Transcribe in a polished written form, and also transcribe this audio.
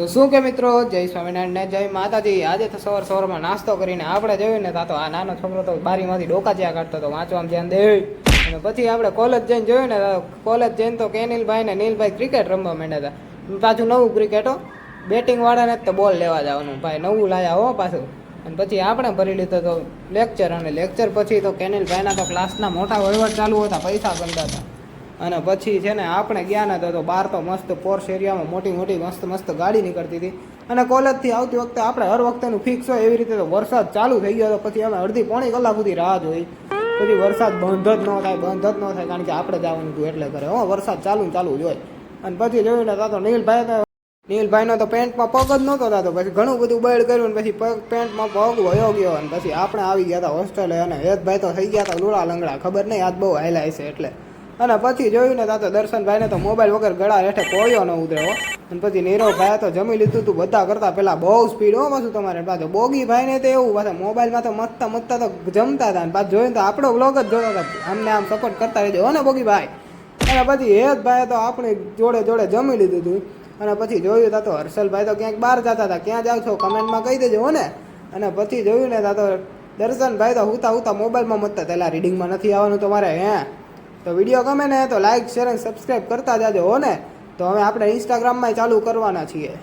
તો શું કે મિત્રો, જય સ્વામિનારાયણ ને જય માતાજી. આજે તો સવારમાં નાસ્તો કરીને આપણે જોયું ને તો આ નાનો છોકરો તો બારીમાંથી ડોકા જ્યાં કાઢતો હતો, વાંચવામાં ધ્યાન દે. અને પછી આપણે કોલેજ જઈને જોયું ને, કોલેજ જઈને તો કેનિલભાઈ ને નીલભાઈ ક્રિકેટ રમવા માંડ્યા હતા. પાછું નવું ક્રિકેટો, બેટિંગ વાળાને જ તો બોલ લેવા જવાનું ભાઈ, નવું લાયા હો પાછું. અને પછી આપણે ભરી લીધો તો લેક્ચર, અને લેક્ચર પછી તો કેનિલભાઈના તો ક્લાસના મોટા વહીવટ ચાલુ હતા, પૈસા ગંડા હતા. અને પછી છે ને આપણે ગયા ને તો બહાર તો મસ્ત પોર્શ એરિયામાં મોટી મોટી મસ્ત ગાડી નીકળતી હતી. અને કોલેજથી આવતી વખતે આપણે હર વખતેનું ફિક્સ હોય એવી રીતે તો વરસાદ ચાલુ થઈ ગયો. તો પછી અમે અડધી પોણી કલાક સુધી રાહ જોઈ. પછી વરસાદ બંધ જ ન થાય, કારણ કે આપણે જવાનું હતું એટલે કરે વરસાદ ચાલુ જ હોય. અને પછી જોયું ને તો નીલભાઈનો તો પેન્ટમાં પગ જ નહોતો થતો. પછી ઘણું બધું બળ કર્યું, પછી પેન્ટમાં પગ વયો ગયો. અને પછી આપણે આવી ગયા હતા હોસ્ટેલે. અને હેતભાઈ તો થઈ ગયા હતા લુડા લંગડા, ખબર નહીં આજ બહુ હાલ્યા છે એટલે. અને પછી જોયું ને તો દર્શનભાઈને તો મોબાઈલ વગર ગળા હેઠે કોળિયો ન ઉતર્યો. અને પછી નીરવભાઈએ તો જમી લીધું તું બધા કરતા પહેલા, બહુ સ્પીડ હો પાછું તમારે. પાછું બોગીભાઈને તો એવું, પાછા મોબાઈલમાં તો મતતા તો જમતા હતા. અને પાછું જોયું તો આપણો વ્લોગ જ જોતા હતા, અમને આમ સપોર્ટ કરતા રહેજો હો ને બોગીભાઈ. અને પછી હેતભાઈએ તો આપણી જોડે જમી લીધું હતું. અને પછી જોયું તો હર્ષલભાઈ તો ક્યાંક બહાર જતા હતા, ક્યાં જાવ છો કમેન્ટમાં કહી દેજો હો ને. અને પછી જોયું ને તો દર્શનભાઈ તો હુતા મોબાઈલમાં મતતા પહેલા, રીડિંગમાં નથી આવવાનું તમારે તો વિડીયો ગમે ને તો લાઈક શેર અને સબસ્ક્રાઈબ કરતા જાજો હો ને. તો હવે આપણે ઇન્સ્ટાગ્રામમાં ચાલુ કરવાના છીએ.